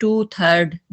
2/3,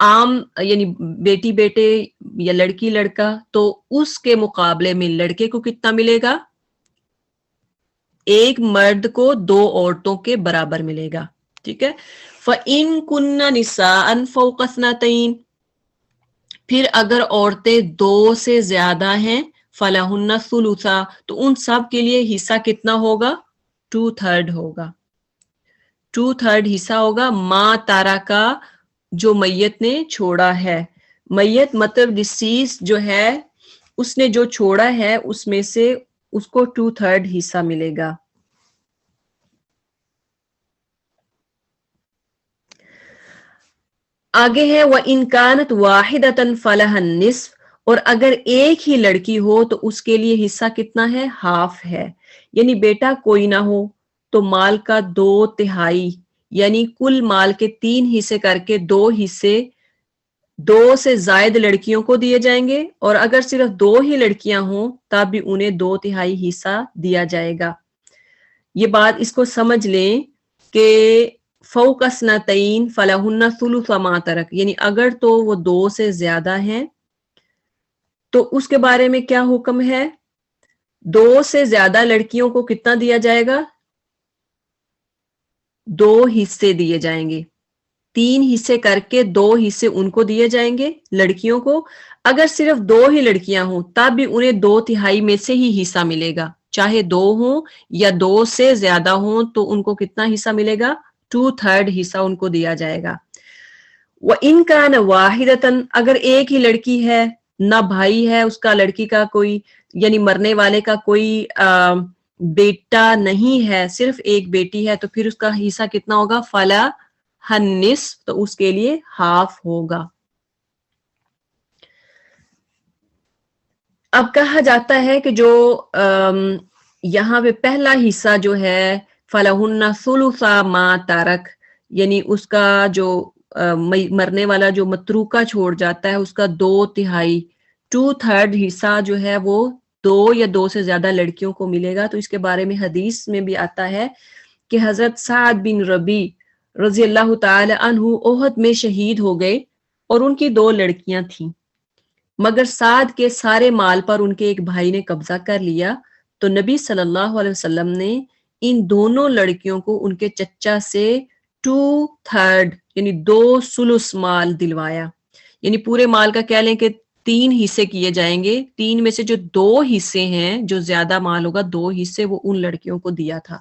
عام یعنی بیٹی بیٹے یا لڑکی لڑکا، تو اس کے مقابلے میں لڑکے کو کتنا ملے گا؟ ایک مرد کو 2 عورتوں کے برابر ملے گا. ٹھیک ہے. فَإِن كُنَّ نِسَاءً فَوْقَ اثْنَتَيْنِ، پھر اگر عورتیں 2 سے زیادہ ہیں، فَلَهُنَّ الثُّلُثَا، تو ان سب کے لیے حصہ کتنا ہوگا؟ 2/3 ہوگا. 2/3 حصہ ہوگا ما تارکا، جو میت نے چھوڑا ہے. میت مطلب ڈسیز جو ہے، اس نے جو چھوڑا ہے اس میں سے اس کو 2/3 حصہ ملے گا. آگے ہے وَإِن كَانَتْ وَاحِدَةً فَلَهَا النِّصْفُ، اور اگر ایک ہی لڑکی ہو تو اس کے لیے حصہ کتنا ہے؟ ہاف ہے. یعنی بیٹا کوئی نہ ہو تو مال کا 2/3 یعنی کل مال کے 3 حصے کر کے 2 حصے 2 سے زائد لڑکیوں کو دیے جائیں گے، اور اگر صرف 2 ہی لڑکیاں ہوں تب بھی انہیں 2/3 حصہ دیا جائے گا. یہ بات اس کو سمجھ لیں کہ فوق اثنتین فلہن ثلث ما ترک، یعنی اگر تو وہ 2 سے زیادہ ہیں تو اس کے بارے میں کیا حکم ہے؟ 2 سے زیادہ لڑکیوں کو کتنا دیا جائے گا؟ 2 حصے دیے جائیں گے. 3 حصے کر کے 2 حصے ان کو دیے جائیں گے لڑکیوں کو. اگر صرف 2 ہی لڑکیاں ہوں تب بھی انہیں 2/3 میں سے ہی حصہ ملے گا، چاہے 2 ہوں یا 2 سے زیادہ ہوں تو ان کو کتنا حصہ ملے گا؟ 2/3 حصہ ان کو دیا جائے گا. وَإِن كَانَ وَاحِدَةً، اگر ایک ہی لڑکی ہے، نہ بھائی ہے اس کا لڑکی کا کوئی، یعنی مرنے والے کا کوئی بیٹا نہیں ہے، صرف ایک بیٹی ہے، تو پھر اس کا حصہ کتنا ہوگا؟ فَلَهَا النِّصْفُ، تو اس کے لیے ہاف ہوگا. اب کہا جاتا ہے کہ جو یہاں پہ پہلا حصہ جو ہے فَلَهُنَّ ثُلُثَا مَا تَرَکَ، یعنی اس کا جو مرنے والا جو متروکہ چھوڑ جاتا ہے اس کا 2/3 2/3 حصہ جو ہے وہ 2 یا 2 سے زیادہ لڑکیوں کو ملے گا. تو اس کے بارے میں حدیث میں بھی آتا ہے کہ حضرت سعد بن ربی رضی اللہ تعالی عنہ احد میں شہید ہو گئے اور ان کی 2 لڑکیاں تھیں، مگر سعد کے سارے مال پر ان کے ایک بھائی نے قبضہ کر لیا. تو نبی صلی اللہ علیہ وسلم نے ان دونوں لڑکیوں کو ان کے چچا سے 2/3 یعنی 2 ثلث مال دلوایا. یعنی پورے مال کا کہہ لیں کہ 3 حصے کیے جائیں گے، 3 میں سے جو 2 حصے ہیں، جو زیادہ مال ہوگا 2 حصے وہ ان لڑکیوں کو دیا تھا.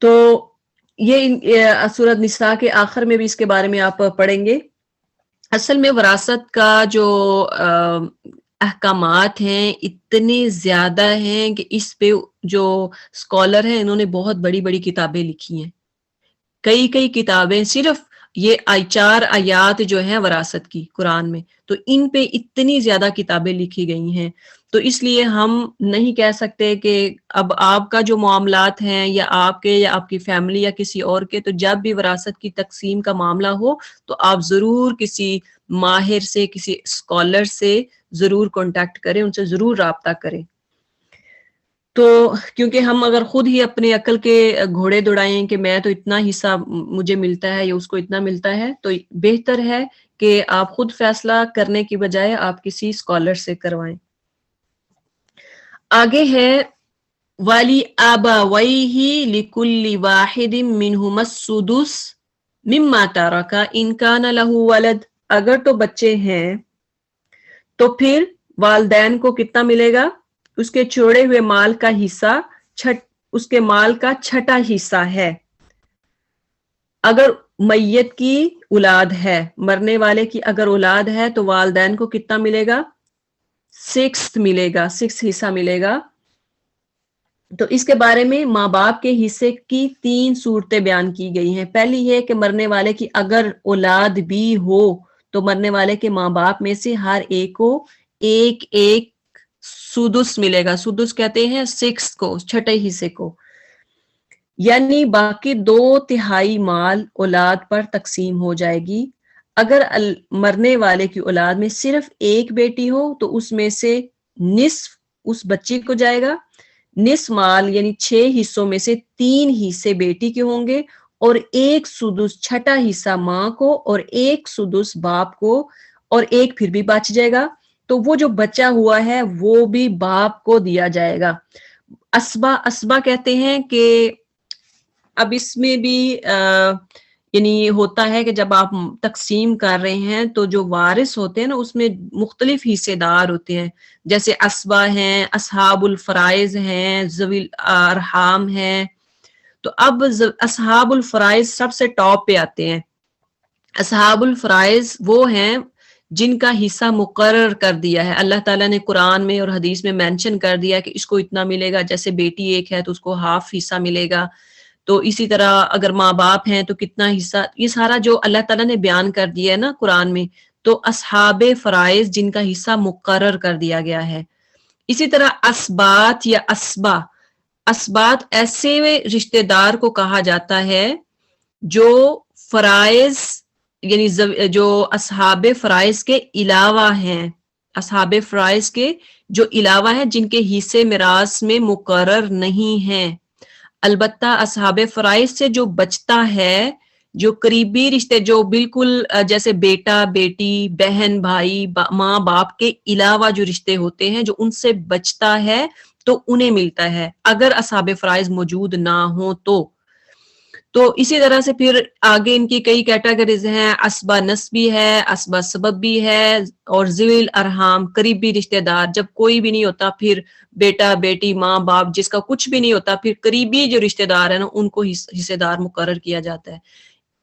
تو یہ سورۃ نساء کے آخر میں بھی اس کے بارے میں آپ پڑھیں گے. اصل میں وراثت کا جو احکامات ہیں اتنے زیادہ ہیں کہ اس پہ جو اسکالر ہیں انہوں نے بہت بڑی بڑی کتابیں لکھی ہیں. کئی کتابیں صرف یہ 4 آیات جو ہیں وراثت کی قرآن میں، تو ان پہ اتنی زیادہ کتابیں لکھی گئی ہیں. تو اس لیے ہم نہیں کہہ سکتے کہ اب آپ کا جو معاملات ہیں یا آپ کے یا آپ کی فیملی یا کسی اور کے، تو جب بھی وراثت کی تقسیم کا معاملہ ہو تو آپ ضرور کسی ماہر سے، کسی اسکالر سے ضرور کانٹیکٹ کریں، ان سے ضرور رابطہ کریں. تو کیونکہ ہم اگر خود ہی اپنے عقل کے گھوڑے دوڑائیں کہ میں تو اتنا حصہ مجھے ملتا ہے یا اس کو اتنا ملتا ہے، تو بہتر ہے کہ آپ خود فیصلہ کرنے کی بجائے آپ کسی اسکالر سے کروائیں. آگے ہے والی آباویہ لکل واحد منہما السدس مما ترک ان کان لہ ولد، اگر تو بچے ہیں تو پھر والدین کو کتنا ملے گا؟ اس کے چھوڑے ہوئے مال کا حصہ اس کے مال کا 6واں حصہ ہے. اگر میت کی اولاد ہے، مرنے والے کی اگر اولاد ہے تو والدین کو کتنا ملے گا؟ 6 ملے گا، 6 حصہ ملے گا. تو اس کے بارے میں ماں باپ کے حصے کی 3 صورتیں بیان کی گئی ہیں. پہلی یہ کہ مرنے والے کی اگر اولاد بھی ہو تو مرنے والے کے ماں باپ میں سے ہر ایک کو ایک سدس ملے گا. سدس کہتے ہیں 6 کو، 6 حصے کو، یعنی باقی 2/3 مال اولاد پر تقسیم ہو جائے گی. اگر مرنے والے کی اولاد میں صرف ایک بیٹی ہو تو اس میں سے نصف اس بچی کو جائے گا. نصف مال یعنی 6 حصوں میں سے 3 حصے بیٹی کے ہوں گے اور 1/6 چھٹا حصہ ماں کو اور 1/6 باپ کو اور 1 پھر بھی بچ جائے گا، تو وہ جو بچا ہوا ہے وہ بھی باپ کو دیا جائے گا۔ اسبا کہتے ہیں کہ اب اس میں بھی یعنی ہوتا ہے کہ جب آپ تقسیم کر رہے ہیں تو جو وارث ہوتے ہیں نا اس میں مختلف حصے دار ہوتے ہیں، جیسے اسبا ہیں، اصحاب الفرائض ہیں، ذوی الارحام ہیں۔ تو اب اصحاب الفرائض سب سے ٹاپ پہ آتے ہیں۔ اصحاب الفرائض وہ ہیں جن کا حصہ مقرر کر دیا ہے، اللہ تعالیٰ نے قرآن میں اور حدیث میں مینشن کر دیا کہ اس کو اتنا ملے گا، جیسے بیٹی ایک ہے تو اس کو ہاف حصہ ملے گا، تو اسی طرح اگر ماں باپ ہیں تو کتنا حصہ، یہ سارا جو اللہ تعالیٰ نے بیان کر دیا ہے نا قرآن میں، تو اصحاب فرائض جن کا حصہ مقرر کر دیا گیا ہے۔ اسی طرح اسبات یا اسبات ایسے رشتہ دار کو کہا جاتا ہے جو فرائض یعنی جو اصحاب فرائض کے علاوہ ہیں، اصحاب فرائض کے جو علاوہ ہیں، جن کے حصے میراث میں مقرر نہیں ہیں۔ البتہ اصحاب فرائض سے جو بچتا ہے، جو قریبی رشتے، جو بالکل جیسے بیٹا بیٹی، بہن بھائی، ماں باپ کے علاوہ جو رشتے ہوتے ہیں جو ان سے بچتا ہے تو انہیں ملتا ہے، اگر اصحاب فرائض موجود نہ ہوں تو اسی طرح سے پھر آگے ان کی کئی کیٹیگریز ہیں، اسبا نسبی ہے، اسبا سببی ہے، اور ذوی الارحام قریبی رشتہ دار، جب کوئی بھی نہیں ہوتا پھر بیٹا بیٹی ماں باپ جس کا کچھ بھی نہیں ہوتا، پھر قریبی جو رشتہ دار ہیں نا ان کو حصہ دار مقرر کیا جاتا ہے۔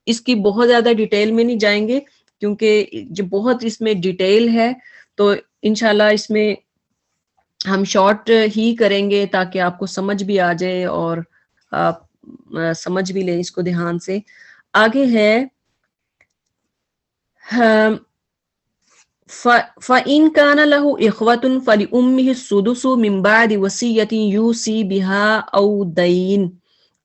اس کی بہت زیادہ ڈیٹیل میں نہیں جائیں گے کیونکہ جو بہت اس میں ڈیٹیل ہے، تو انشاءاللہ اس میں ہم شارٹ ہی کریں گے تاکہ آپ کو سمجھ بھی آ جائے اور آپ سمجھ بھی لیں اس کو دھیان سے۔ آگے ہے فَإِن كَانَ لَهُ إِخْوَةٌ فَلِأُمِّهِ السُّدُسُ مِن بَعْدِ وَصِيَّةٍ يُوصِي بِهَا أَوْ دَيْنٍ،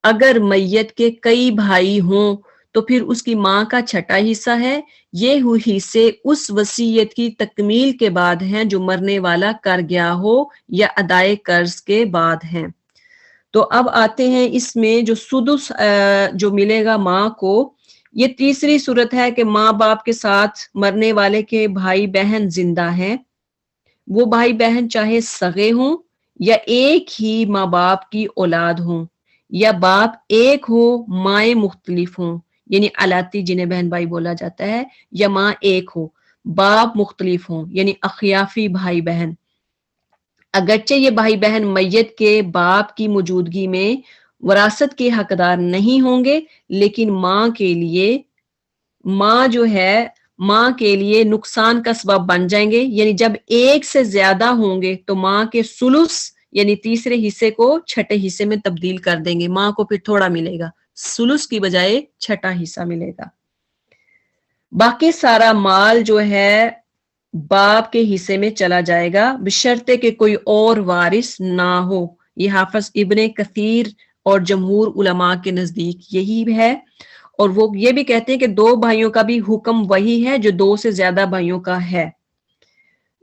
اگر میت کے کئی بھائی ہوں تو پھر اس کی ماں کا چھٹا حصہ ہے، یہ حصے اس وصیت کی تکمیل کے بعد ہیں جو مرنے والا کر گیا ہو یا ادائے قرض کے بعد ہیں۔ تو اب آتے ہیں اس میں جو سدس جو ملے گا ماں کو، یہ تیسری صورت ہے کہ ماں باپ کے ساتھ مرنے والے کے بھائی بہن زندہ ہیں، وہ بھائی بہن چاہے سگے ہوں یا ایک ہی ماں باپ کی اولاد ہوں، یا باپ ایک ہو مائیں مختلف ہوں، یعنی الاتی جنہیں بہن بھائی بولا جاتا ہے، یا ماں ایک ہو باپ مختلف ہوں یعنی اخیافی بھائی بہن۔ اگرچہ یہ بھائی بہن میت کے باپ کی موجودگی میں وراثت کے حقدار نہیں ہوں گے، لیکن ماں جو ہے ماں کے لیے نقصان کا سبب بن جائیں گے، یعنی جب ایک سے زیادہ ہوں گے تو ماں کے ثلث یعنی تیسرے حصے کو چھٹے حصے میں تبدیل کر دیں گے، ماں کو پھر تھوڑا ملے گا، ثلث کی بجائے چھٹا حصہ ملے گا۔ باقی سارا مال جو ہے باپ کے حصے میں چلا جائے گا بشرطے کہ کوئی اور وارث نہ ہو۔ یہ حافظ ابن کثیر اور جمہور علماء کے نزدیک یہی ہے، اور وہ یہ بھی کہتے ہیں کہ 2 بھائیوں کا بھی حکم وہی ہے جو 2 سے زیادہ بھائیوں کا ہے،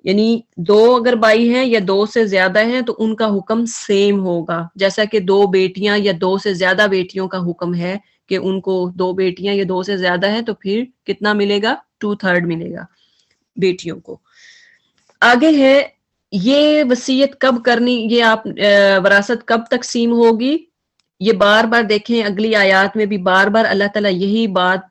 یعنی 2 اگر بھائی ہیں یا 2 سے زیادہ ہیں تو ان کا حکم سیم ہوگا، جیسا کہ 2 بیٹیاں یا 2 سے زیادہ بیٹیوں کا حکم ہے کہ ان کو 2 بیٹیاں یا 2 سے زیادہ ہیں تو پھر کتنا ملے گا، 2/3 ملے گا بیٹیوں کو۔ آگے ہے یہ وصیت کب کرنی، یہ آپ وراثت کب تقسیم ہوگی، یہ بار بار دیکھیں اگلی آیات میں بھی بار بار اللہ تعالیٰ یہی بات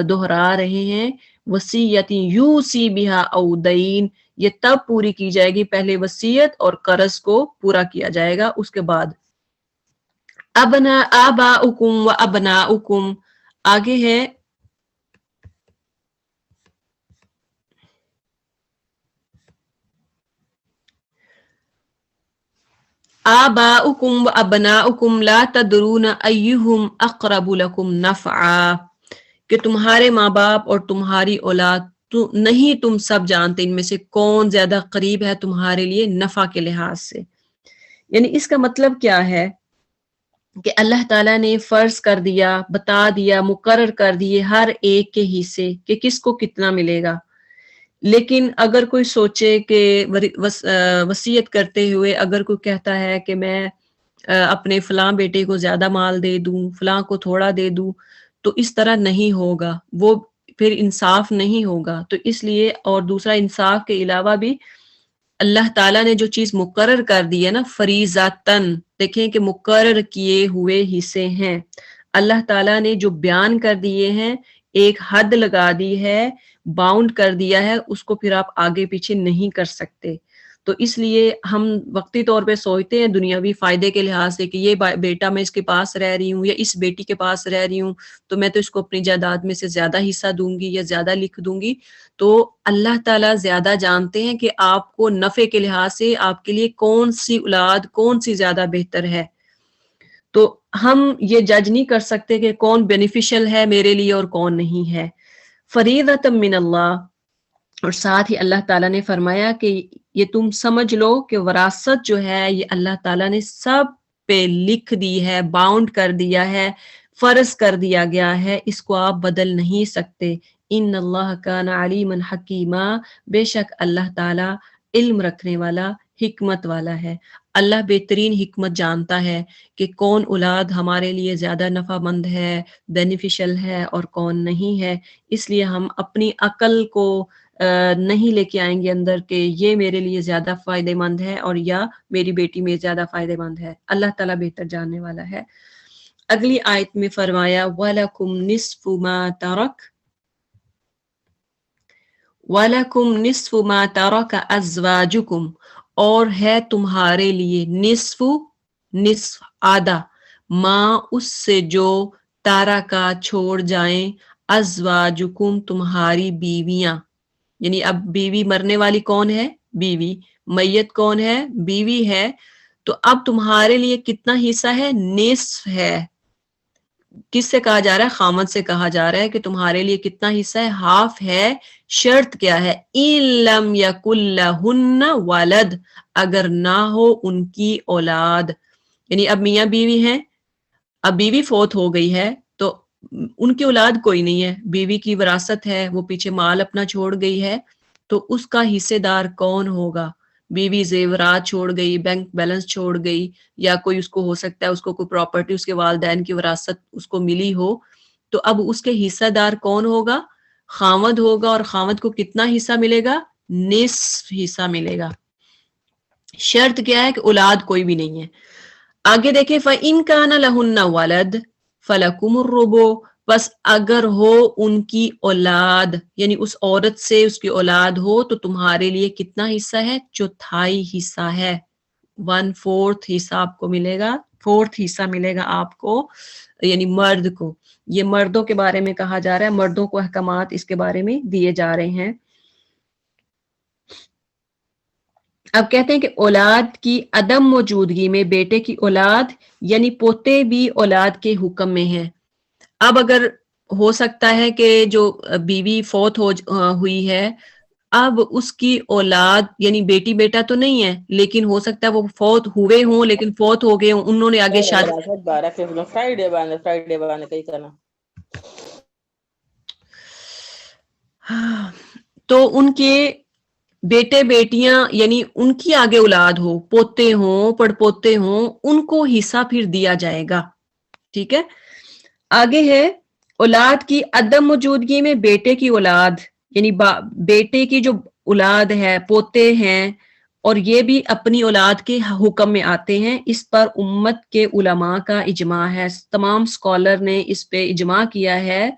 دہرا رہے ہیں، وصیت یوصی بہا او دین، یہ تب پوری کی جائے گی، پہلے وصیت اور قرض کو پورا کیا جائے گا، اس کے بعد آباؤکم و ابناؤکم۔ آگے ہے آباؤکم و ابناؤکم لا تدرون ایہم اقرب لکم نفعا، کہ تمہارے ماں باپ اور تمہاری اولاد نہیں تم سب جانتے ان میں سے کون زیادہ قریب ہے تمہارے لیے نفع کے لحاظ سے۔ یعنی اس کا مطلب کیا ہے کہ اللہ تعالیٰ نے فرض کر دیا، بتا دیا، مقرر کر دیے ہر ایک کے حصے کہ کس کو کتنا ملے گا، لیکن اگر کوئی سوچے کہ وصیت کرتے ہوئے اگر کوئی کہتا ہے کہ میں اپنے فلاں بیٹے کو زیادہ مال دے دوں، فلاں کو تھوڑا دے دوں، تو اس طرح نہیں ہوگا، وہ پھر انصاف نہیں ہوگا. تو اس لیے، اور دوسرا انصاف کے علاوہ بھی اللہ تعالیٰ نے جو چیز مقرر کر دی ہے نا فریضاتن، دیکھیں کہ مقرر کیے ہوئے حصے ہیں، اللہ تعالیٰ نے جو بیان کر دیے ہیں، ایک حد لگا دی ہے، باؤنڈ کر دیا ہے، اس کو پھر آپ آگے پیچھے نہیں کر سکتے. تو اس لیے ہم وقتی طور پہ سوچتے ہیں دنیاوی فائدے کے لحاظ سے کہ یہ بیٹا میں اس کے پاس رہ رہی ہوں یا اس بیٹی کے پاس رہ رہی ہوں تو میں تو اس کو اپنی جائیداد میں سے زیادہ حصہ دوں گی یا زیادہ لکھ دوں گی. تو اللہ تعالیٰ زیادہ جانتے ہیں کہ آپ کو نفع کے لحاظ سے آپ کے لیے کون سی اولاد کون سی زیادہ بہتر ہے. تو ہم یہ جج نہیں کر سکتے کہ کون بینیفیشل ہے میرے لیے اور کون نہیں ہے. فریضۃ من اللہ، اور ساتھ ہی اللہ تعالیٰ نے فرمایا کہ یہ تم سمجھ لو کہ وراثت جو ہے یہ اللہ تعالیٰ نے سب پہ لکھ دی ہے، باؤنڈ کر دیا ہے، فرض کر دیا گیا ہے، اس کو آپ بدل نہیں سکتے. ان اللہ کان علیما حکیما، بے شک اللہ تعالیٰ علم رکھنے والا، حکمت والا ہے. اللہ بہترین حکمت جانتا ہے کہ کون اولاد ہمارے لیے زیادہ نفع مند ہے، بینیفیشل ہے، اور کون نہیں ہے. اس لیے ہم اپنی عقل کو نہیں لے کے آئیں گے اندر کہ یہ میرے لیے زیادہ فائدہ مند ہے اور یا میری بیٹی میں زیادہ فائدہ مند ہے. اللہ تعالیٰ بہتر جاننے والا ہے. اگلی آیت میں فرمایا وَلَكُمْ نِصْفُ مَا تَرَكَ وَلَكُمْ نِصْفُ مَا تَرَكَ أَزْوَاجُكُمْ، اور ہے تمہارے لیے نصف آدھا، ماں اس سے جو تارا کا چھوڑ جائیں، ازواجکم تمہاری بیویاں. یعنی اب بیوی مرنے والی کون ہے؟ بیوی. میت کون ہے؟ بیوی ہے. تو اب تمہارے لیے کتنا حصہ ہے؟ نصف ہے. کس سے کہا جا رہا ہے؟ خامد سے کہا جا رہا ہے کہ تمہارے لیے کتنا حصہ ہے؟ ہاف ہے. شرط کیا ہے؟ ان لم یکن لہن ولد، اگر نہ ہو ان کی اولاد. یعنی اب میاں بیوی ہیں، اب بیوی فوت ہو گئی ہے تو ان کی اولاد کوئی نہیں ہے، بیوی کی وراثت ہے، وہ پیچھے مال اپنا چھوڑ گئی ہے، تو اس کا حصے دار کون ہوگا؟ بیوی زیورات چھوڑ گئی، بینک بیلنس چھوڑ گئی، یا کوئی اس کو ہو سکتا ہے اس کو کوئی پراپرٹی اس کے والدین کی وراثت اس کو ملی ہو، تو اب اس کے حصہ دار کون ہوگا؟ خامد ہوگا. اور خامد کو کتنا حصہ ملے گا؟ نصف حصہ ملے گا. شرط کیا ہے؟ کہ اولاد کوئی بھی نہیں ہے. آگے دیکھیں فَإِن كَانَ لَهُنَّ وَلَدٌ فَلَكُمُ الرُّبُعُ، بس اگر ہو ان کی اولاد، یعنی اس عورت سے اس کی اولاد ہو تو تمہارے لیے کتنا حصہ ہے؟ چوتھائی حصہ ہے. 1/4 حصہ آپ کو ملے گا، 4 حصہ ملے گا آپ کو، یعنی مرد کو. یہ مردوں کے بارے میں کہا جا رہا ہے، مردوں کو احکامات اس کے بارے میں دیے جا رہے ہیں. اب کہتے ہیں کہ اولاد کی عدم موجودگی میں بیٹے کی اولاد یعنی پوتے بھی اولاد کے حکم میں ہیں. اب اگر ہو سکتا ہے کہ جو بیوی فوت ہوئی ہے، اب اس کی اولاد یعنی بیٹی بیٹا تو نہیں ہے، لیکن ہو سکتا ہے وہ فوت ہوئے ہوں لیکن فوت ہو گئے ہوں، انہوں نے آگے تو ان کے بیٹے بیٹیاں یعنی ان کی آگے اولاد ہو، پوتے ہوں پڑ پوتے ہوں، ان کو حصہ پھر دیا جائے گا. ٹھیک ہے. آگے ہے اولاد کی عدم موجودگی میں بیٹے کی اولاد یعنی بیٹے کی جو اولاد ہے، پوتے ہیں، اور یہ بھی اپنی اولاد کے حکم میں آتے ہیں. اس پر امت کے علماء کا اجماع ہے، تمام سکولر نے اس پہ اجماع کیا ہے.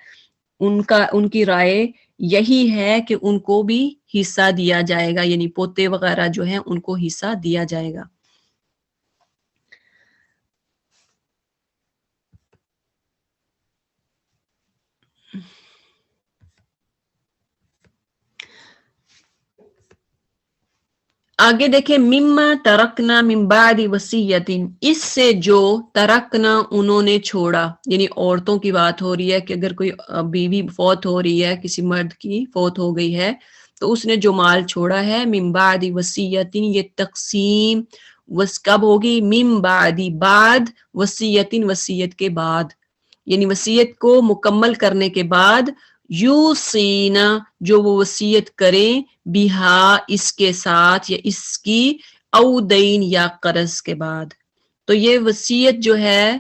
ان کی رائے یہی ہے کہ ان کو بھی حصہ دیا جائے گا، یعنی پوتے وغیرہ جو ہیں ان کو حصہ دیا جائے گا. آگے دیکھیں مما ترکنا من بعد وصیت، اس سے جو ترکنا انہوں نے چھوڑا، یعنی عورتوں کی بات ہو رہی ہے کہ اگر کوئی بیوی فوت ہو رہی ہے، کسی مرد کی فوت ہو گئی ہے تو اس نے جو مال چھوڑا ہے من بعد وصیت، یہ تقسیم کب ہوگی؟ من بعد وصیت، وصیت کے بعد، یعنی وصیت کو مکمل کرنے کے بعد، یوسینا جو وہ وصیت کریں، بہا اس کے ساتھ یا اس کی، او دین یا قرض کے بعد. تو یہ وصیت جو ہے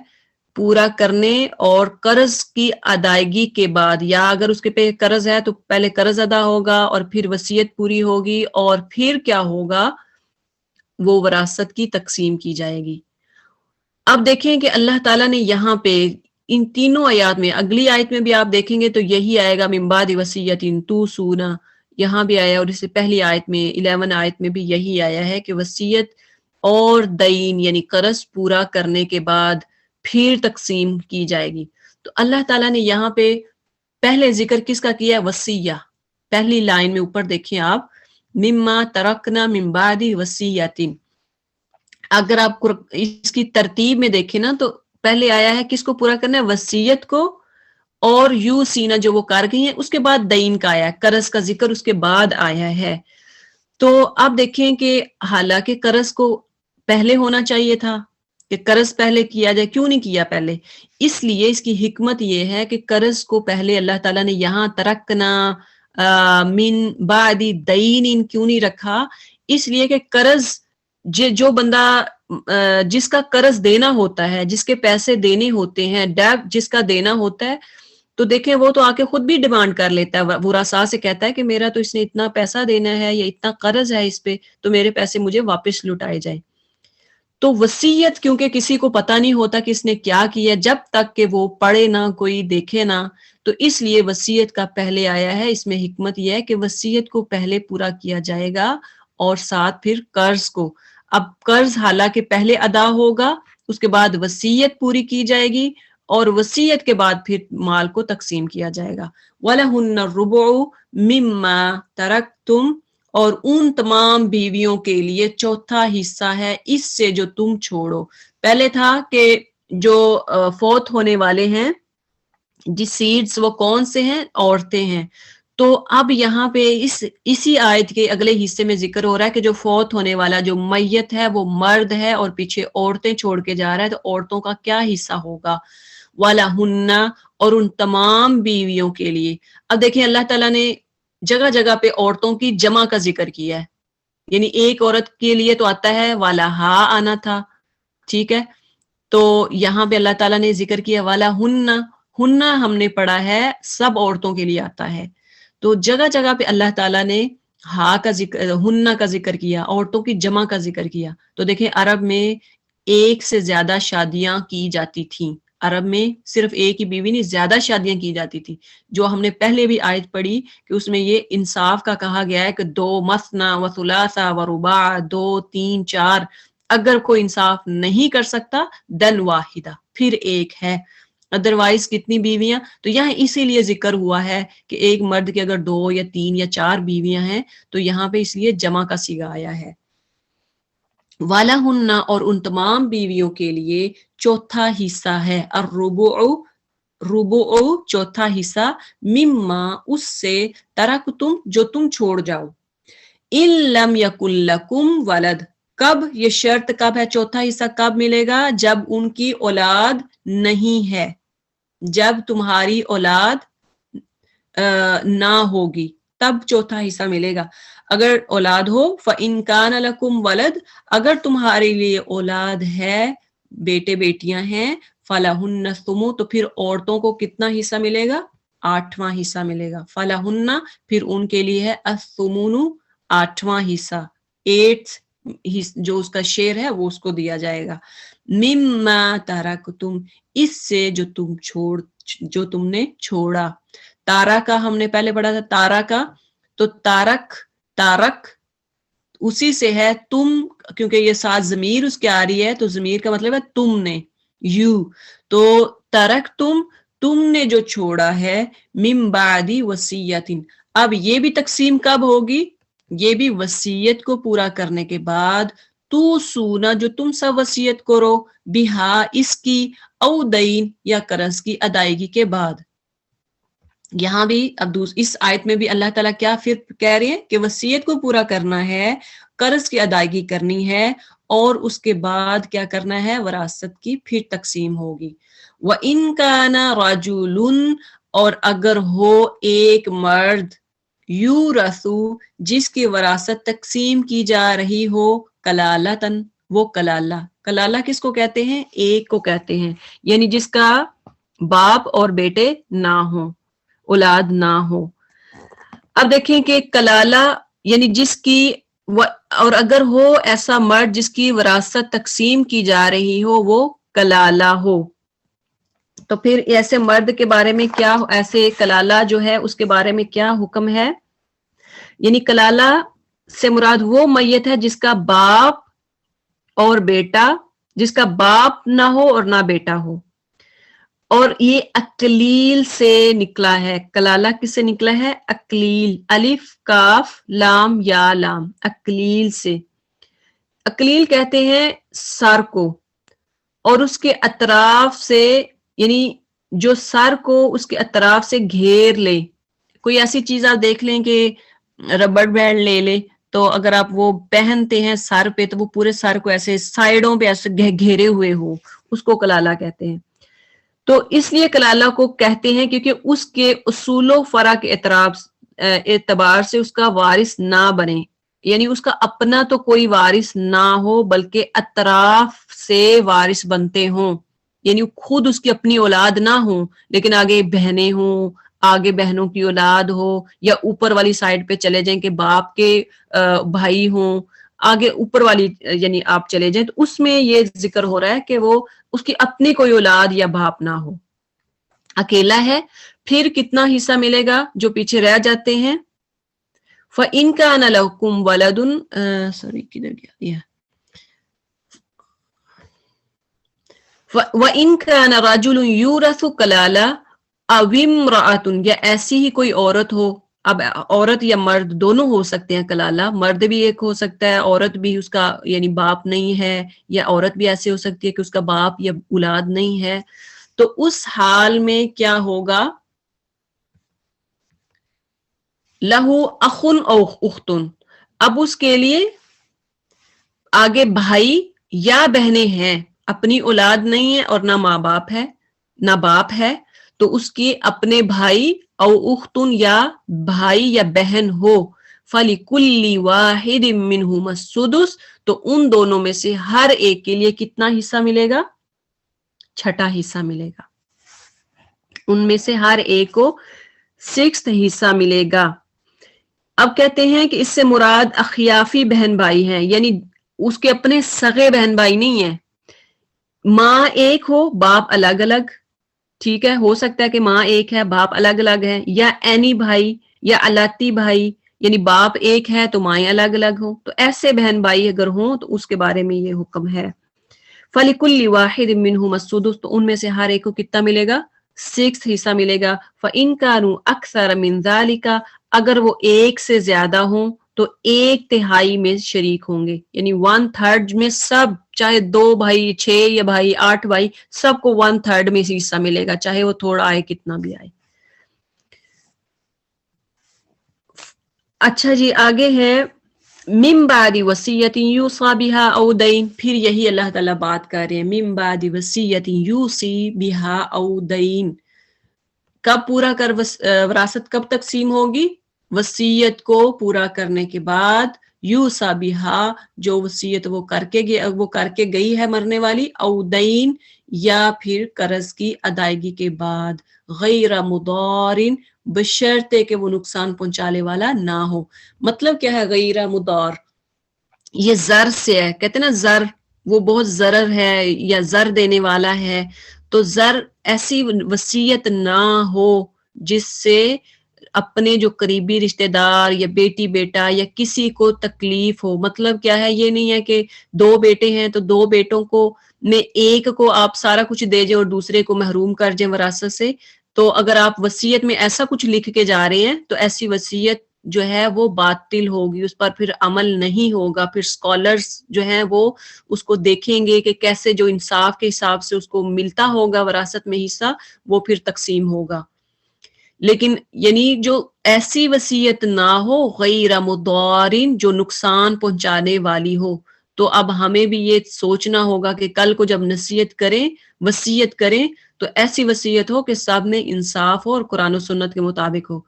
پورا کرنے اور قرض کی ادائیگی کے بعد، یا اگر اس کے پہ قرض ہے تو پہلے قرض ادا ہوگا اور پھر وصیت پوری ہوگی، اور پھر کیا ہوگا، وہ وراثت کی تقسیم کی جائے گی۔ اب دیکھیں کہ اللہ تعالیٰ نے یہاں پہ ان تینوں آیات میں، اگلی آیت میں بھی آپ دیکھیں گے تو یہی آئے گا، من بعد وصیت توصون، یہاں بھی آیا، اور اس سے پہلی آیت میں 11 آیت میں بھی یہی آیا ہے کہ وصیت اور دین یعنی قرض پورا کرنے کے بعد پھر تقسیم کی جائے گی۔ تو اللہ تعالیٰ نے یہاں پہ پہلے ذکر کس کا کیا ہے؟ وصیہ۔ پہلی لائن میں اوپر دیکھیں آپ، مما ترکنا من بعد وصیت، اگر آپ اس کی ترتیب میں دیکھیں نا تو پہلے آیا ہے کس کو پورا کرنا ہے؟ وصیت کو، اور یو سینا جو وہ کر گئی ہیں، اس کے بعد دین کا آیا ہے، قرض کا ذکر اس کے بعد آیا ہے۔ تو آپ دیکھیں کہ حالانکہ قرض کو پہلے ہونا چاہیے تھا کہ قرض پہلے کیا جائے، کیوں نہیں کیا پہلے؟ اس لیے اس کی حکمت یہ ہے کہ قرض کو پہلے اللہ تعالیٰ نے یہاں ترکنا من بعد دین کیوں نہیں رکھا؟ اس لیے کہ قرض جو بندہ جس کا قرض دینا ہوتا ہے، جس کے پیسے دینے ہوتے ہیں، ڈیب جس کا دینا ہوتا ہے، تو دیکھیں وہ تو آ کے خود بھی ڈیمانڈ کر لیتا ہے، ورثاء سے کہتا ہے کہ میرا تو اس نے اتنا پیسہ دینا ہے یا اتنا قرض ہے اس پہ، تو میرے پیسے مجھے واپس لوٹائے جائیں۔ تو وصیت کیونکہ کسی کو پتہ نہیں ہوتا کہ اس نے کیا کیا جب تک کہ وہ پڑھے نہ، کوئی دیکھے نہ، تو اس لیے وصیت کا پہلے آیا ہے۔ اس میں حکمت یہ ہے کہ وصیت کو پہلے پورا کیا جائے گا اور ساتھ پھر قرض کو۔ اب قرض حالانکہ پہلے ادا ہوگا، اس کے بعد وصیت پوری کی جائے گی، اور وصیت کے بعد پھر مال کو تقسیم کیا جائے گا۔ وَلَهُنَّ الرُّبُعُ مِمَّا تَرَكْتُمْ، اور ان تمام بیویوں کے لیے چوتھا حصہ ہے اس سے جو تم چھوڑو۔ پہلے تھا کہ جو فوت ہونے والے ہیں، ڈیسیڈز، وہ کون سے ہیں؟ عورتیں ہیں۔ تو اب یہاں پہ اسی آیت کے اگلے حصے میں ذکر ہو رہا ہے کہ جو فوت ہونے والا جو میت ہے وہ مرد ہے اور پیچھے عورتیں چھوڑ کے جا رہا ہے، تو عورتوں کا کیا حصہ ہوگا؟ وَلَهُنَّ، اور ان تمام بیویوں کے لیے۔ اب دیکھیں اللہ تعالیٰ نے جگہ جگہ پہ عورتوں کی جمع کا ذکر کیا ہے، یعنی ایک عورت کے لیے تو آتا ہے وَلَهَا آنا تھا، ٹھیک ہے، تو یہاں پہ اللہ تعالیٰ نے ذکر کیا وَلَهُنَّ، ہننا ہم نے پڑھا ہے سب عورتوں کے لیے آتا ہے، تو جگہ جگہ پہ اللہ تعالیٰ نے ہا کا ذکر، ہننا کا ذکر کیا، عورتوں کی جمع کا ذکر کیا۔ تو دیکھیں عرب میں ایک سے زیادہ شادیاں کی جاتی تھیں، عرب میں صرف ایک ہی بیوی نہیں، زیادہ شادیاں کی جاتی تھی، جو ہم نے پہلے بھی آیت پڑھی کہ اس میں یہ انصاف کا کہا گیا ہے کہ 2 مثنا و ثلاثہ و رباع، 2 3 4، اگر کوئی انصاف نہیں کر سکتا دن واحدہ، پھر ایک ہے، ادروائز کتنی بیویاں؟ تو یہاں اسی لیے ذکر ہوا ہے کہ ایک مرد کے اگر 2 یا 3 یا 4 بیویاں ہیں تو یہاں پہ اس لیے جمع کا صیغہ آیا ہے۔ وَلَهُنَّ، اور ان تمام بیویوں کے لیے چوتھا حصہ ہے، الربع، ربع چوتھا حصہ، مما اس سے، ترکتم جو تم چھوڑ جاؤ، ان لم یکن لکم ولد، کب یہ شرط کب ہے؟ چوتھا حصہ کب ملے گا؟ جب ان کی اولاد نہیں ہے، جب تمہاری اولاد نہ ہوگی تب چوتھا حصہ ملے گا۔ اگر اولاد ہو، فَإِن كَانَ لَكُمْ وَلَدْ، اگر تمہارے لیے اولاد ہے، بیٹے بیٹیاں ہیں، فَلَهُنَّ الثُّمُنُ، تو پھر عورتوں کو کتنا حصہ ملے گا؟ 8واں حصہ ملے گا۔ فَلَهُنَّ، پھر ان کے لیے ہے الثُّمُنُ، 8واں حصہ، 8 جو اس کا شیئر ہے وہ اس کو دیا جائے گا۔ مما ترکتم، اس سے جو تم نے چھوڑا۔ تارا کا ہم نے پہلے پڑھا تھا، تارا کا، تو تارک اسی سے ہے، تم، کیونکہ یہ ساتھ ضمیر اس کے آ رہی ہے تو ضمیر کا مطلب ہے تم نے، یو، تو ترک تم نے جو چھوڑا ہے، من بعد وصیت، اب یہ بھی تقسیم کب ہوگی؟ یہ بھی وصیت کو پورا کرنے کے بعد، تو سونا جو تم سب وصیت کرو، بہا اس کی، او دین یا قرض کی ادائیگی کے بعد۔ یہاں بھی اب اس آیت میں بھی اللہ تعالیٰ کیا پھر کہہ رہے ہیں کہ وصیت کو پورا کرنا ہے، قرض کی ادائیگی کرنی ہے، اور اس کے بعد کیا کرنا ہے؟ وراثت کی پھر تقسیم ہوگی۔ وَإِن كَانَ رَجُلٌ، اور اگر ہو ایک مرد، یورث، جس کی وراثت تقسیم کی جا رہی ہو، کلالتن، وہ کلالہ. کلالہ کس کو کہتے ہیں؟ ایک کو کہتے ہیں، یعنی جس کا باپ اور بیٹے نہ ہوں، اولاد نہ ہو. اب دیکھیں کہ کلالہ یعنی جس کی اور اگر ہو ایسا مرد جس کی وراثت تقسیم کی جا رہی ہو وہ کلالہ ہو، تو پھر ایسے مرد کے بارے میں کیا، ایسے کلالہ جو ہے اس کے بارے میں کیا حکم ہے؟ یعنی کلالہ سے مراد وہ میت ہے جس کا باپ اور بیٹا، جس کا باپ نہ ہو اور نہ بیٹا ہو، اور یہ اقلیل سے نکلا ہے. کلالہ کس سے نکلا ہے؟ اقلیل، الف کاف لام یا لام، اقلیل سے. اقلیل کہتے ہیں سر کو، اور اس کے اطراف سے، یعنی جو سر کو اس کے اطراف سے گھیر لے. کوئی ایسی چیز آپ دیکھ لیں کہ ربڑ بینڈ لے لے، تو اگر آپ وہ پہنتے ہیں سر پہ تو وہ پورے سر کو ایسے سائیڈوں پہ ایسے گھیرے ہوئے ہو، اس کو کلالہ کہتے ہیں. تو اس لیے کلالہ کو کہتے ہیں کیونکہ اس کے اصول و فرع کے اعتبار سے اس کا وارث نہ بنے، یعنی اس کا اپنا تو کوئی وارث نہ ہو بلکہ اطراف سے وارث بنتے ہوں. یعنی خود اس کی اپنی اولاد نہ ہو لیکن آگے بہنیں ہوں، آگے بہنوں کی اولاد ہو، یا اوپر والی سائڈ پہ چلے جائیں کہ باپ کے بھائی ہوں، آگے اوپر والی یعنی آپ چلے جائیں، تو اس میں یہ ذکر ہو رہا ہے کہ وہ اس کی اپنی کوئی اولاد یا باپ نہ ہو، اکیلا ہے. پھر کتنا حصہ ملے گا جو پیچھے رہ جاتے ہیں؟ فَإِن كَانَ لَكُمْ وَلَدٌ، سوری کدھر گیا یہ، وَإِن كَانَ رَجُلٌ يُورَثُ كَلَالَةً أَوِ امْرَأَةٌ، یا ایسی ہی کوئی عورت ہو. اب عورت یا مرد دونوں ہو سکتے ہیں کلالہ، مرد بھی ایک ہو سکتا ہے، عورت بھی اس کا یعنی باپ نہیں ہے، یا عورت بھی ایسے ہو سکتی ہے کہ اس کا باپ یا اولاد نہیں ہے. تو اس حال میں کیا ہوگا؟ لہو اخن او اختن، اب اس کے لیے آگے بھائی یا بہنیں ہیں، اپنی اولاد نہیں ہے اور نہ ماں باپ ہے، نہ باپ ہے، تو اس کی اپنے بھائی او اختن یا بھائی یا بہن ہو. فَلِكُلِّ وَاحِدٍ مِّنْهُمَا السُّدُسُ، تو ان دونوں میں سے ہر ایک کے لیے کتنا حصہ ملے گا؟ چھٹا حصہ ملے گا. ان میں سے ہر ایک کو 6 حصہ ملے گا. اب کہتے ہیں کہ اس سے مراد اخیافی بہن بھائی ہیں، یعنی اس کے اپنے سگے بہن بھائی نہیں ہیں. ماں ایک ہو باپ الگ الگ، ٹھیک ہے، ہو سکتا ہے کہ ماں ایک ہے باپ الگ الگ ہے، یا اینی بھائی یا الاتی بھائی، یعنی باپ ایک ہے تو مائیں الگ الگ ہوں. تو ایسے بہن بھائی اگر ہوں تو اس کے بارے میں یہ حکم ہے. فَلِكُلِّ وَاحِدٍ مِّنْهُمَا السُّدُسُ، تو ان میں سے ہر ایک کو کتنا ملے گا؟ 6 حصہ ملے گا. فَإِن كَانُوا أَكْثَرَ مِن ذَلِكَ، اگر وہ ایک سے زیادہ ہوں تو 1/3 میں شریک ہوں گے، یعنی 1/3 میں سب، چاہے 2 بھائی 6 یا بھائی 8 بھائی، سب کو 1/3 میں حصہ ملے گا، چاہے وہ تھوڑا آئے کتنا بھی آئے. اچھا جی، آگے ہے من بعد وصیت یوصی بہا او دین، پھر یہی اللہ تعالیٰ بات کر رہے ہیں من بعد وصیت یوصی بہا او دین. کب پورا کر وراثت کب تقسیم ہوگی؟ وصیت کو پورا کرنے کے بعد. یوصی بہا، جو وصیت وہ کر کے گئی ہے مرنے والی، او دین، یا پھر قرض کی ادائیگی کے بعد. غیر مضارن، بشرطے کہ وہ نقصان پہنچانے والا نہ ہو. مطلب کیا ہے غیر مضار؟ یہ زر سے ہے، کہتے ہیں نا زر، وہ بہت ضرر ہے یا زر دینے والا ہے. تو زر ایسی وصیت نہ ہو جس سے اپنے جو قریبی رشتہ دار یا بیٹی بیٹا یا کسی کو تکلیف ہو. مطلب کیا ہے؟ یہ نہیں ہے کہ 2 بیٹے ہیں تو 2 بیٹوں کو میں ایک کو آپ سارا کچھ دے جائیں اور دوسرے کو محروم کر جائیں وراثت سے. تو اگر آپ وصیت میں ایسا کچھ لکھ کے جا رہے ہیں تو ایسی وصیت جو ہے وہ باطل ہوگی، اس پر پھر عمل نہیں ہوگا. پھر اسکالرز جو ہیں وہ اس کو دیکھیں گے کہ کیسے جو انصاف کے حساب سے اس کو ملتا ہوگا وراثت میں حصہ، وہ پھر تقسیم ہوگا. لیکن یعنی جو ایسی وصیت نہ ہو غیر مضارن، جو نقصان پہنچانے والی ہو. تو اب ہمیں بھی یہ سوچنا ہوگا کہ کل کو جب نصیحت کریں، وصیت کریں، تو ایسی وصیت ہو کہ سب میں انصاف ہو اور قرآن و سنت کے مطابق ہو.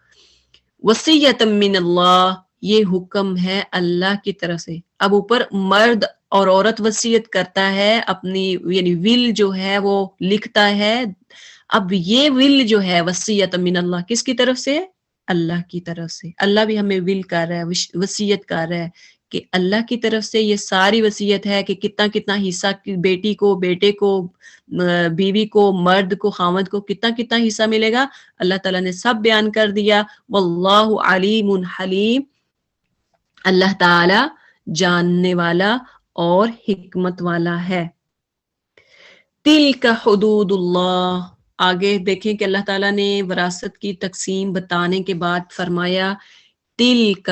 وصیت من اللہ، یہ حکم ہے اللہ کی طرف سے. اب اوپر مرد اور عورت وصیت کرتا ہے اپنی یعنی ول جو ہے وہ لکھتا ہے. اب یہ ول جو ہے وصیت من اللہ کس کی طرف سے؟ اللہ کی طرف سے. اللہ بھی ہمیں ول کر رہا ہے, وصیت کر رہا ہے کہ اللہ کی طرف سے یہ ساری وصیت ہے کہ کتنا کتنا حصہ بیٹی کو, بیٹے کو, بیوی کو, مرد کو, خامد کو کتنا کتنا حصہ ملے گا. اللہ تعالیٰ نے سب بیان کر دیا. واللہ علیم حلیم, اللہ تعالی جاننے والا اور حکمت والا ہے. تلک حدود اللہ, آگے دیکھیں کہ اللہ تعالیٰ نے وراثت کی تقسیم بتانے کے بعد فرمایا تلک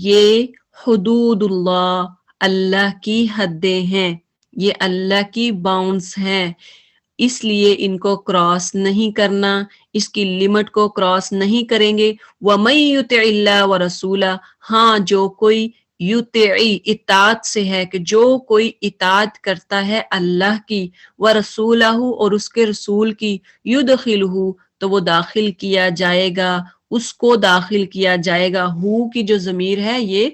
یہ حدود اللہ, اللہ کی حدیں ہیں, یہ اللہ کی باؤنڈز ہیں, اس لیے ان کو کراس نہیں کرنا, اس کی لمٹ کو کراس نہیں کریں گے. وَمَن يُطِعِ اللَّهَ وَرَسُولَهُ, ہاں جو کوئی یطیعی اطاعت سے ہے کہ جو کوئی اطاعت کرتا ہے اللہ کی, ورسولہ اور اس کے رسول کی, یدخلہ تو وہ داخل کیا جائے گا, اس کو داخل کیا جائے گا. ہو کی جو ضمیر ہے یہ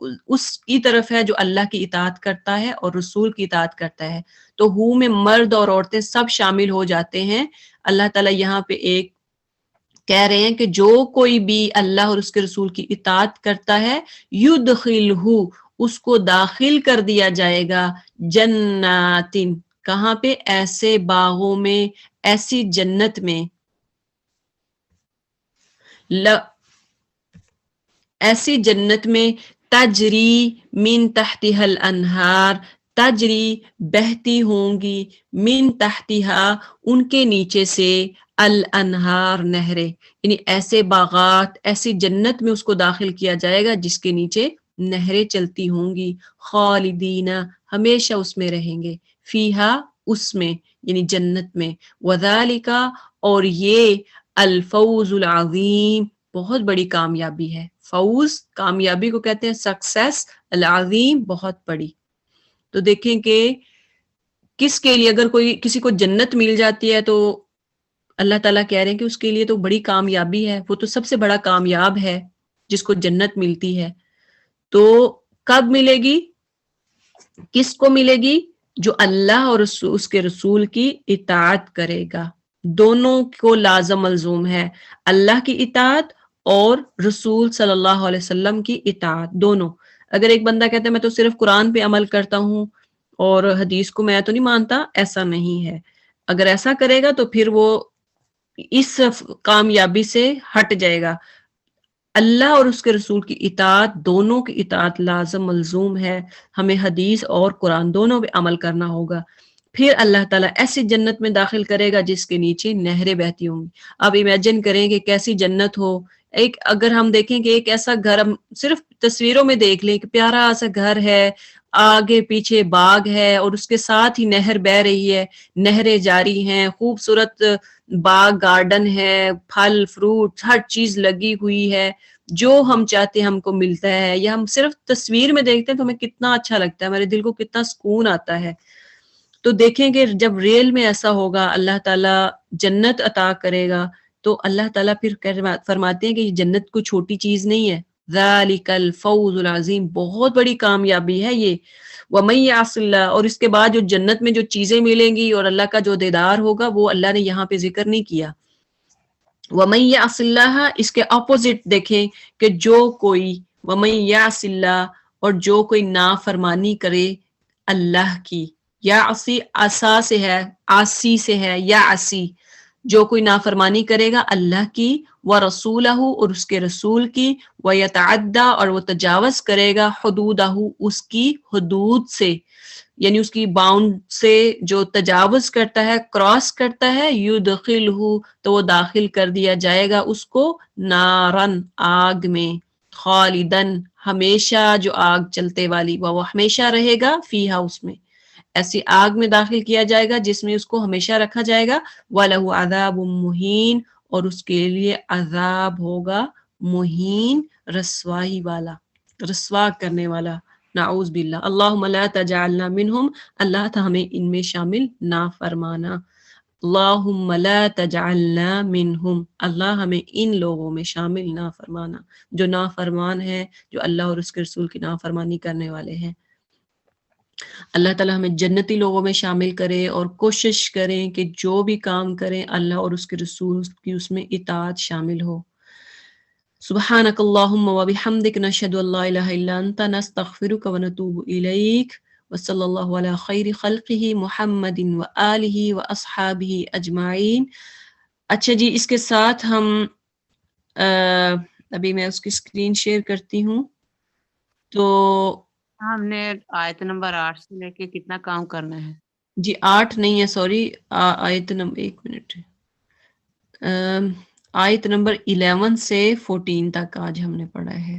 اس کی طرف ہے جو اللہ کی اطاعت کرتا ہے اور رسول کی اطاعت کرتا ہے. تو ہو میں مرد اور عورتیں سب شامل ہو جاتے ہیں. اللہ تعالیٰ یہاں پہ ایک کہہ رہے ہیں کہ جو کوئی بھی اللہ اور اس کے رسول کی اطاعت کرتا ہے یدخلہ اس کو داخل کر دیا جائے گا, جنات کہاں پہ؟ ایسے باغوں میں, ایسی جنت میں, ایسی جنت میں تجری من تحتها الانہار, تجری بہتی ہوں گی, من تحتها ان کے نیچے سے, الانہار نہریں, یعنی ایسے باغات, ایسی جنت میں اس کو داخل کیا جائے گا جس کے نیچے نہریں چلتی ہوں گی, خالدین ہمیشہ اس میں رہیں گے, فیہا اس میں یعنی جنت میں, وذالک اور یہ الفوز العظیم بہت بڑی کامیابی ہے. فوز کامیابی کو کہتے ہیں, سکسیس, العظیم بہت بڑی. تو دیکھیں کہ کس کے لیے اگر کوئی کسی کو جنت مل جاتی ہے تو اللہ تعالیٰ کہہ رہے ہیں کہ اس کے لیے تو بڑی کامیابی ہے, وہ تو سب سے بڑا کامیاب ہے جس کو جنت ملتی ہے. تو کب ملے گی, کس کو ملے گی؟ جو اللہ اور اس کے رسول کی اطاعت کرے گا. دونوں کو لازم ملزوم ہے, اللہ کی اطاعت اور رسول صلی اللہ علیہ وسلم کی اطاعت, دونوں. اگر ایک بندہ کہتا ہے میں تو صرف قرآن پہ عمل کرتا ہوں اور حدیث کو میں تو نہیں مانتا, ایسا نہیں ہے. اگر ایسا کرے گا تو پھر وہ اس کامیابی سے ہٹ جائے گا. اللہ اور اس کے رسول کی اطاعت, دونوں کی اطاعت لازم ملزوم ہے. ہمیں حدیث اور قرآن دونوں پہ عمل کرنا ہوگا. پھر اللہ تعالیٰ ایسی جنت میں داخل کرے گا جس کے نیچے نہریں بہتی ہوں گی. اب امیجن کریں کہ کیسی جنت ہو. ایک اگر ہم دیکھیں کہ ایک ایسا گھر, ہم صرف تصویروں میں دیکھ لیں کہ پیارا سا گھر ہے, آگے پیچھے باغ ہے اور اس کے ساتھ ہی نہر بہ رہی ہے, نہریں جاری ہیں, خوبصورت باغ گارڈن ہے, پھل فروٹ ہر چیز لگی ہوئی ہے, جو ہم چاہتے ہیں ہم کو ملتا ہے. یا ہم صرف تصویر میں دیکھتے ہیں تو ہمیں کتنا اچھا لگتا ہے, ہمارے دل کو کتنا سکون آتا ہے. تو دیکھیں کہ جب ریل میں ایسا ہوگا, اللہ تعالیٰ جنت عطا کرے گا, تو اللہ تعالیٰ پھر فرماتے ہیں کہ یہ جنت کوئی چھوٹی چیز نہیں ہے. ذالک الفوز العظیم, بہت بڑی کامیابی ہے یہ. وَمَن يَعْصِ اللَّهَ, اور اس کے بعد جو جنت میں جو چیزیں ملیں گی اور اللہ کا جو دیدار ہوگا وہ اللہ نے یہاں پہ ذکر نہیں کیا. وَمَن يَعْصِ اللَّهَ, اس کے اپوزٹ دیکھیں کہ جو کوئی, وَمَن يَعْصِ اللَّهَ, اور جو کوئی نافرمانی کرے اللہ کی. یا عصی عصا سے ہے, عاصی سے ہے, یا عصی, جو کوئی نافرمانی کرے گا اللہ کی, وَرَسُولَهُ اور اس کے رسول کی, وَيَتَعَدَّى اور وہ تجاوز کرے گا, حدودہ اس کی حدود سے, یعنی اس کی باؤنڈ سے جو تجاوز کرتا ہے, کراس کرتا ہے, یدخلہ تو وہ داخل کر دیا جائے گا اس کو, نارن آگ میں, خالدن ہمیشہ جو آگ چلتے والی, وہ ہمیشہ رہے گا, فیہا اس میں, ایسی آگ میں داخل کیا جائے گا جس میں اس کو ہمیشہ رکھا جائے گا. وَلَهُ عَذَابٌ مُّهِينٌ, اور اس کے لیے عذاب ہوگا مہین, رسوائی والا, رسوا کرنے والا. نعوذ باللہ. اللہم لا تجعلنا منہم, اللہ تھا ہمیں ان میں شامل نہ فرمانا. اللہم لا تجعلنا منہم, اللہ ہمیں ان لوگوں میں شامل نہ فرمانا جو نافرمان ہیں, جو اللہ اور اس کے رسول کی نافرمانی کرنے والے ہیں. اللہ تعالیٰ ہمیں جنتی لوگوں میں شامل کرے اور کوشش کریں کہ جو بھی کام کریں اللہ اور اس کے رسول کی اس میں اطاعت شامل ہو. سبحانک اللہم و بحمدک نشہد ان لا الہ الا انت نستغفرک و نتوب الیک وصلی اللہ علی خیر خلقہ محمد و آلہ و اصحابہ اجمعین. اچھا جی، اس کے ساتھ ہم ابھی میں اس کی اسکرین شیئر کرتی ہوں. تو ہم نے آیت نمبر 8 سے لے کے کتنا کام کرنا ہے؟ جی 8 نہیں ہے، سوری، آیت نمبر 1 منٹ، آیت نمبر 11 سے 14 تک آج ہم نے پڑھا ہے.